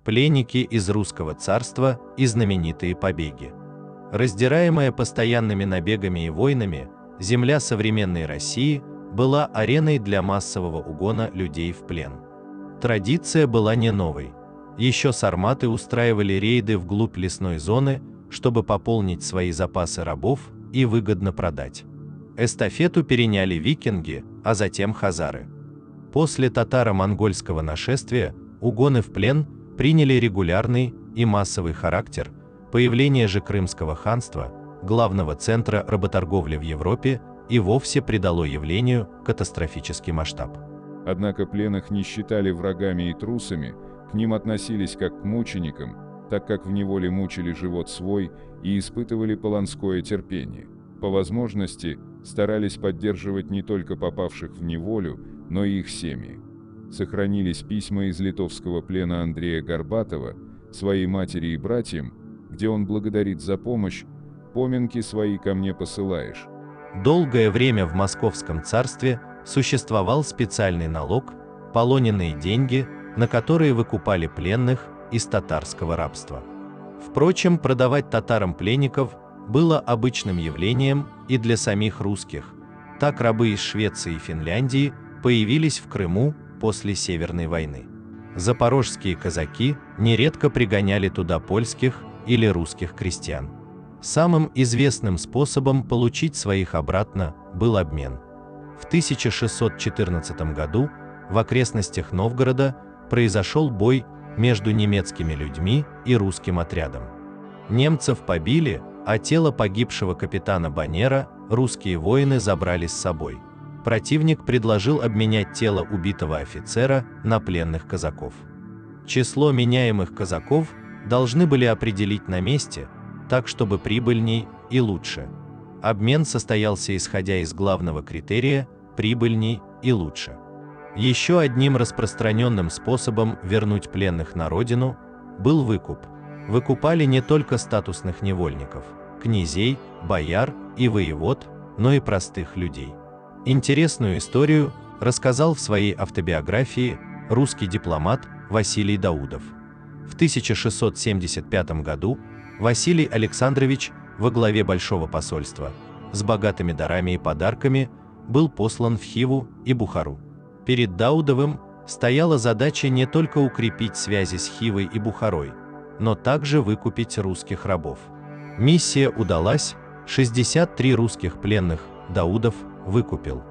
пленники из русского царства и знаменитые побеги. Раздираемая постоянными набегами и войнами, земля современной России была ареной для массового угона людей в плен. Традиция была не новой. Еще сарматы устраивали рейды вглубь лесной зоны, чтобы пополнить свои запасы рабов и выгодно продать. Эстафету переняли викинги, а затем хазары. После татаро-монгольского нашествия угоны в плен приняли регулярный и массовый характер, появление же Крымского ханства, главного центра работорговли в Европе, и вовсе придало явлению катастрофический масштаб. Однако пленных не считали врагами и трусами, к ним относились как к мученикам, так как в неволе мучили живот свой и испытывали полонское терпение. По возможности старались поддерживать не только попавших в неволю, но и их семьи. Сохранились письма из литовского плена Андрея Горбатова своей матери и братьям, где он благодарит за помощь: «Поминки свои ко мне посылаешь». Долгое время в Московском царстве существовал специальный налог – полоненные деньги, на которые выкупали пленных из татарского рабства. Впрочем, продавать татарам пленников было обычным явлением и для самих русских. Так рабы из Швеции и Финляндии появились в Крыму после Северной войны. Запорожские казаки нередко пригоняли туда польских или русских крестьян. Самым известным способом получить своих обратно был обмен. В 1614 году в окрестностях Новгорода произошел бой между немецкими людьми и русским отрядом. Немцев побили, а тело погибшего капитана Баннера русские воины забрали с собой. Противник предложил обменять тело убитого офицера на пленных казаков. Число меняемых казаков должны были определить на месте, так чтобы прибыльней и лучше. Обмен состоялся исходя из главного критерия «прибыльней и лучше». Еще одним распространенным способом вернуть пленных на родину был выкуп. Выкупали не только статусных невольников, князей, бояр и воевод, но и простых людей. Интересную историю рассказал в своей автобиографии русский дипломат Василий Даудов. В 1675 году Василий Александрович во главе Большого посольства с богатыми дарами и подарками был послан в Хиву и Бухару. Перед Даудовым стояла задача не только укрепить связи с Хивой и Бухарой, но также выкупить русских рабов. Миссия удалась, 63 русских пленных Даудов выкупил.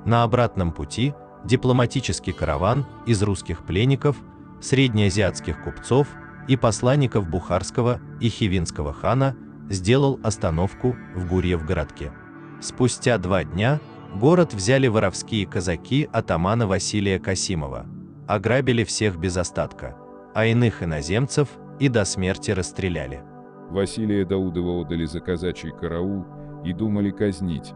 На обратном пути дипломатический караван из русских пленников, среднеазиатских купцов и посланников бухарского и хивинского хана сделал остановку в Гурьев-городке. Спустя 2 дня город взяли воровские казаки атамана Василия Касимова, ограбили всех без остатка, а иных иноземцев и до смерти расстреляли. Василия Даудова отдали за казачий караул и думали казнить.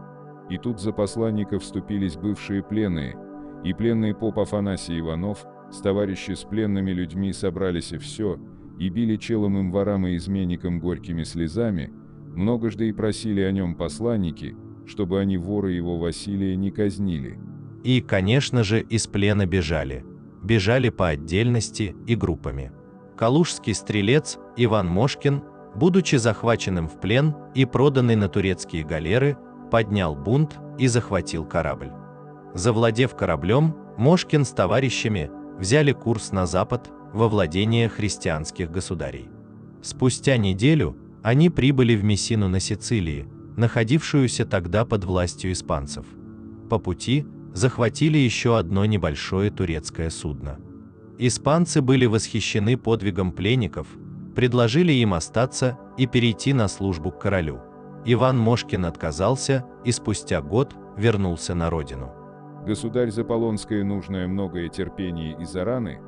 И тут за посланников вступились бывшие пленные, и пленный поп Афанасий Иванов с товарищи с пленными людьми собрались и все, и били челом ворам и изменникам горькими слезами, многожды и просили о нем посланники, чтобы они воры его Василия не казнили. И, конечно же, из плена бежали. Бежали по отдельности и группами. Калужский стрелец Иван Мошкин, будучи захваченным в плен и проданный на турецкие галеры, поднял бунт и захватил корабль. Завладев кораблем, Мошкин с товарищами взяли курс на запад во владение христианских государей. Спустя неделю они прибыли в Мессину на Сицилии, находившуюся тогда под властью испанцев. По пути захватили еще одно небольшое турецкое судно. Испанцы были восхищены подвигом пленников, предложили им остаться и перейти на службу к королю. Иван Мошкин отказался и спустя год вернулся на родину. Государь за полонское нужное многое терпение и зараны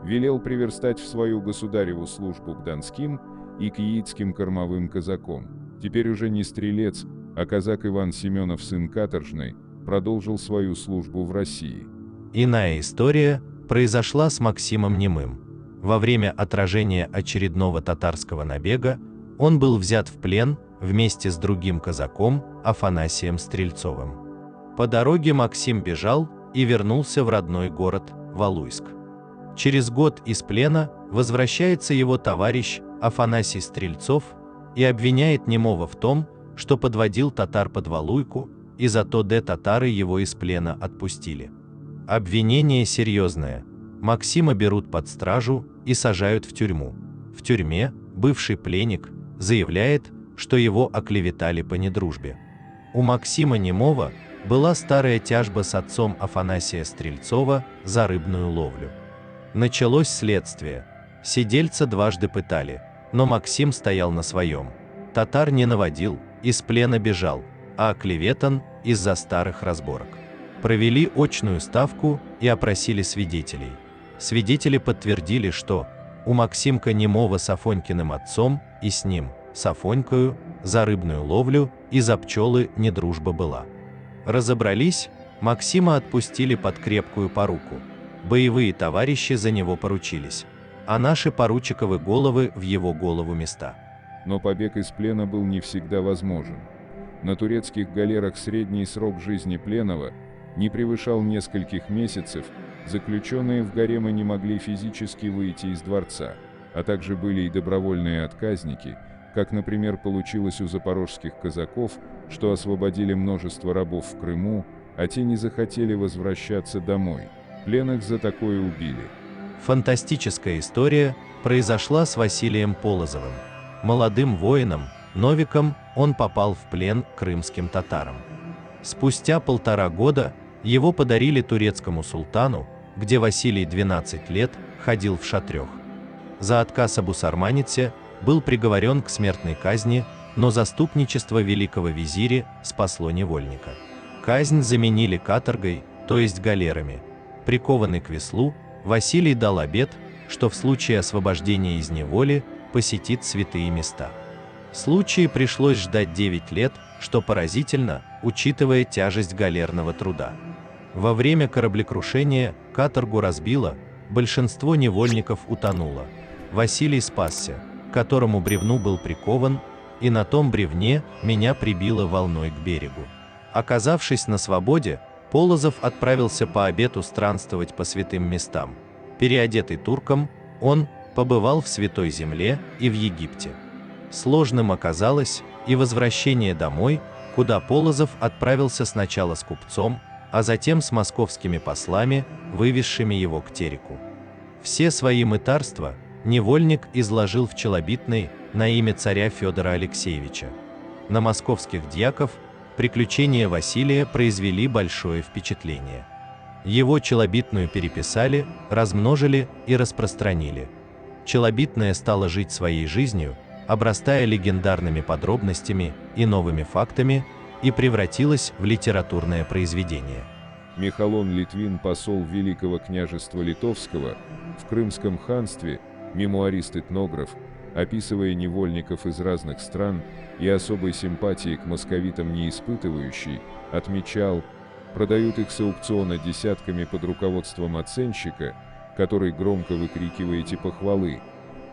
велел приверстать в свою государеву службу к донским и к яицким кормовым казакам. Теперь уже не стрелец, а казак Иван Семенов, сын каторжный, продолжил свою службу в России. Иная история произошла с Максимом Немым. Во время отражения очередного татарского набега он был взят в плен вместе с другим казаком Афанасием Стрельцовым. По дороге Максим бежал и вернулся в родной город Валуйск. Через год из плена возвращается его товарищ Афанасий Стрельцов и обвиняет немого в том, что подводил татар под Валуйку, и зато татары его из плена отпустили. Обвинение серьезное. Максима берут под стражу и сажают в тюрьму. В тюрьме бывший пленник заявляет, что его оклеветали по недружбе. У Максима немого была старая тяжба с отцом Афанасия Стрельцова за рыбную ловлю. Началось следствие. Сидельца дважды пытали, но Максим стоял на своем. Татар не наводил, из плена бежал, а оклеветан из-за старых разборок. Провели очную ставку и опросили свидетелей. Свидетели подтвердили, что у Максимка немого с Афонькиным отцом и с ним, с Афонькою, за рыбную ловлю и за пчелы недружба была. Разобрались, Максима отпустили под крепкую поруку. Боевые товарищи за него поручились, а наши поручиковы головы в его голову места. Но побег из плена был не всегда возможен. На турецких галерах средний срок жизни пленного не превышал нескольких месяцев, заключенные в гаремы не могли физически выйти из дворца, а также были и добровольные отказники, как, например, получилось у запорожских казаков, что освободили множество рабов в Крыму, а те не захотели возвращаться домой. Пленных за такое убили. Фантастическая история произошла с Василием Полозовым. Молодым воином, новиком, он попал в плен к крымским татарам. Спустя 1,5 года его подарили турецкому султану, где Василий 12 лет ходил в шатрёх. За отказ об усарманице был приговорен к смертной казни, но заступничество великого визиря спасло невольника. Казнь заменили каторгой, то есть галерами. Прикованный к веслу, Василий дал обет, что в случае освобождения из неволи посетит святые места. Случаю пришлось ждать 9 лет, что поразительно, учитывая тяжесть галерного труда. Во время кораблекрушения каторгу разбило, большинство невольников утонуло. Василий спасся, к которому бревну был прикован, и на том бревне меня прибило волной к берегу. Оказавшись на свободе, Полозов отправился по обету странствовать по святым местам. Переодетый турком, он побывал в Святой Земле и в Египте. Сложным оказалось и возвращение домой, куда Полозов отправился сначала с купцом, а затем с московскими послами, вывезшими его к Тереку. Все свои мытарства невольник изложил в челобитной на имя царя Федора Алексеевича. На московских дьяков приключения Василия произвели большое впечатление. Его челобитную переписали, размножили и распространили. Челобитная стала жить своей жизнью, обрастая легендарными подробностями и новыми фактами, и превратилась в литературное произведение. Михалон Литвин, посол Великого княжества Литовского в Крымском ханстве, мемуарист-этнограф, описывая невольников из разных стран и особой симпатии к московитам не испытывающий, отмечал: продают их с аукциона десятками под руководством оценщика, который громко выкрикивает похвалы,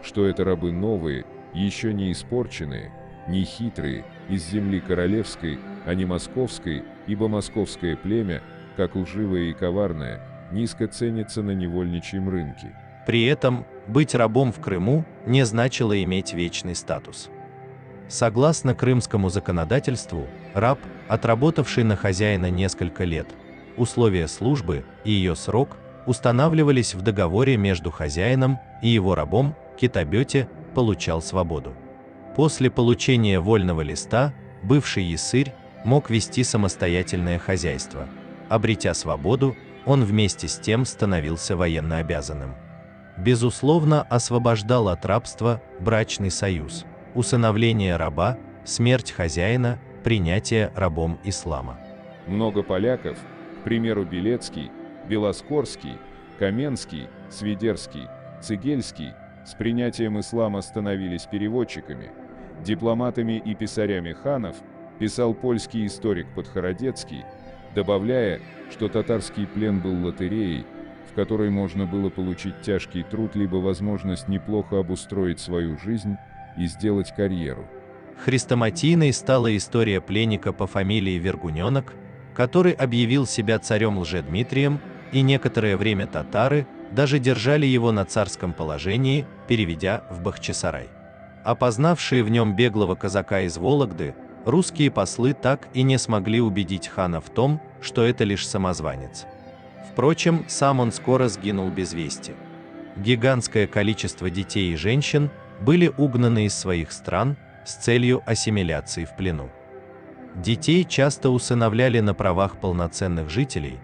что это рабы новые, еще не испорченные, не хитрые, из земли королевской, а не московской, ибо московское племя, как лживое и коварное, низко ценится на невольничьем рынке. При этом быть рабом в Крыму не значило иметь вечный статус. Согласно крымскому законодательству, раб, отработавший на хозяина несколько лет, условия службы и ее срок устанавливались в договоре между хозяином и его рабом, китобете, получал свободу. После получения вольного листа бывший ясырь мог вести самостоятельное хозяйство. Обретя свободу, он вместе с тем становился военнообязанным. Безусловно, освобождал от рабства брачный союз, усыновление раба, смерть хозяина, принятие рабом ислама. Много поляков, к примеру Белецкий, Белоскорский, Каменский, Свидерский, Цегельский, с принятием ислама становились переводчиками, дипломатами и писарями ханов, писал польский историк Подхородецкий, добавляя, что татарский плен был лотереей, в которой можно было получить тяжкий труд либо возможность неплохо обустроить свою жизнь и сделать карьеру. Хрестоматийной стала история пленника по фамилии Вергуненок, который объявил себя царем Лжедмитрием, и некоторое время татары даже держали его на царском положении, переведя в Бахчисарай. Опознавшие в нем беглого казака из Вологды, русские послы так и не смогли убедить хана в том, что это лишь самозванец. Впрочем, сам он скоро сгинул без вести. Гигантское количество детей и женщин были угнаны из своих стран с целью ассимиляции в плену. Детей часто усыновляли на правах полноценных жителей.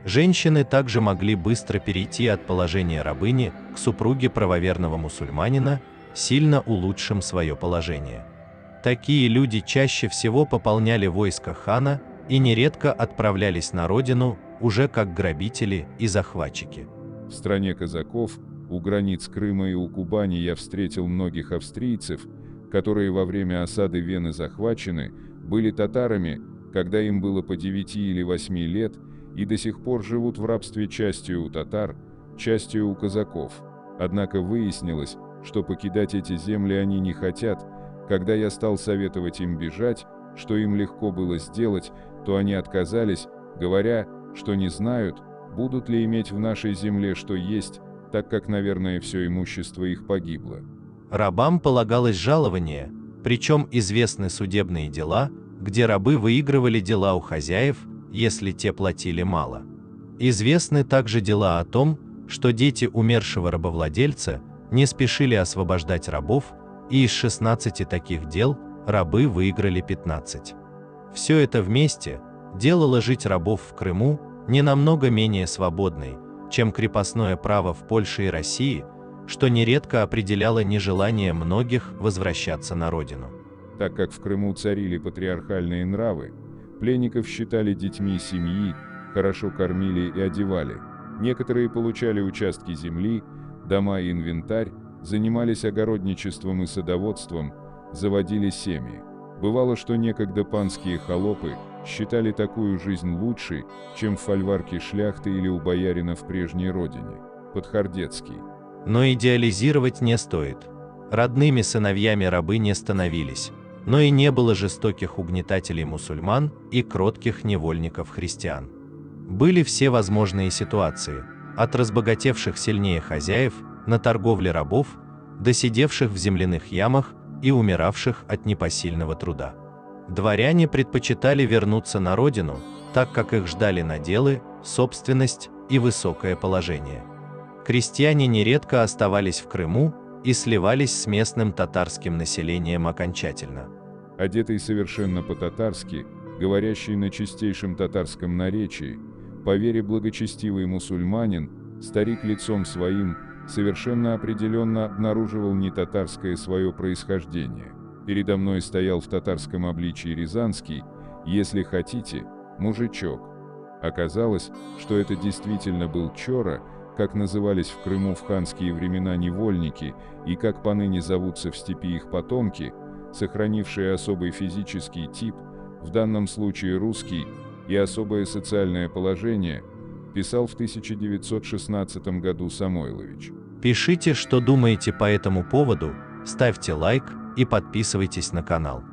Женщины также могли быстро перейти от положения рабыни к супруге правоверного мусульманина, сильно улучшив свое положение. Такие люди чаще всего пополняли войско хана и нередко отправлялись на родину уже как грабители и захватчики. В стране казаков, у границ Крыма и у Кубани я встретил многих австрийцев, которые во время осады Вены захвачены, были татарами, когда им было по 9 или 8 лет, и до сих пор живут в рабстве частью у татар, частью у казаков. Однако выяснилось, что покидать эти земли они не хотят. Когда я стал советовать им бежать, что им легко было сделать, то они отказались, говоря, что не знают, будут ли иметь в нашей земле что есть, так как, наверное, все имущество их погибло. Рабам полагалось жалование, причем известны судебные дела, где рабы выигрывали дела у хозяев, если те платили мало. Известны также дела о том, что дети умершего рабовладельца не спешили освобождать рабов, и из 16 таких дел рабы выиграли 15. Все это вместе делало жить рабов в Крыму не намного менее свободной, чем крепостное право в Польше и России, что нередко определяло нежелание многих возвращаться на родину. Так как в Крыму царили патриархальные нравы, пленников считали детьми семьи, хорошо кормили и одевали. Некоторые получали участки земли, дома и инвентарь, занимались огородничеством и садоводством, заводили семьи. Бывало, что некогда панские холопы считали такую жизнь лучшей, чем в фольварке шляхты или у боярина в прежней родине, Подхордецкий. Но идеализировать не стоит. Родными сыновьями рабы не становились, но и не было жестоких угнетателей мусульман и кротких невольников христиан. Были все возможные ситуации, от разбогатевших сильнее хозяев на торговле рабов, до сидевших в земляных ямах и умиравших от непосильного труда. Дворяне предпочитали вернуться на родину, так как их ждали наделы, собственность и высокое положение. Крестьяне нередко оставались в Крыму и сливались с местным татарским населением окончательно. Одетый совершенно по-татарски, говорящий на чистейшем татарском наречии, по вере благочестивый мусульманин, старик лицом своим, совершенно определенно обнаруживал не татарское свое происхождение. Передо мной стоял в татарском обличии рязанский, если хотите, мужичок. Оказалось, что это действительно был чора, как назывались в Крыму в ханские времена невольники и как поныне зовутся в степи их потомки, сохранившие особый физический тип, в данном случае русский, и особое социальное положение, писал в 1916 году Самойлович. Пишите, что думаете по этому поводу, ставьте лайк и подписывайтесь на канал.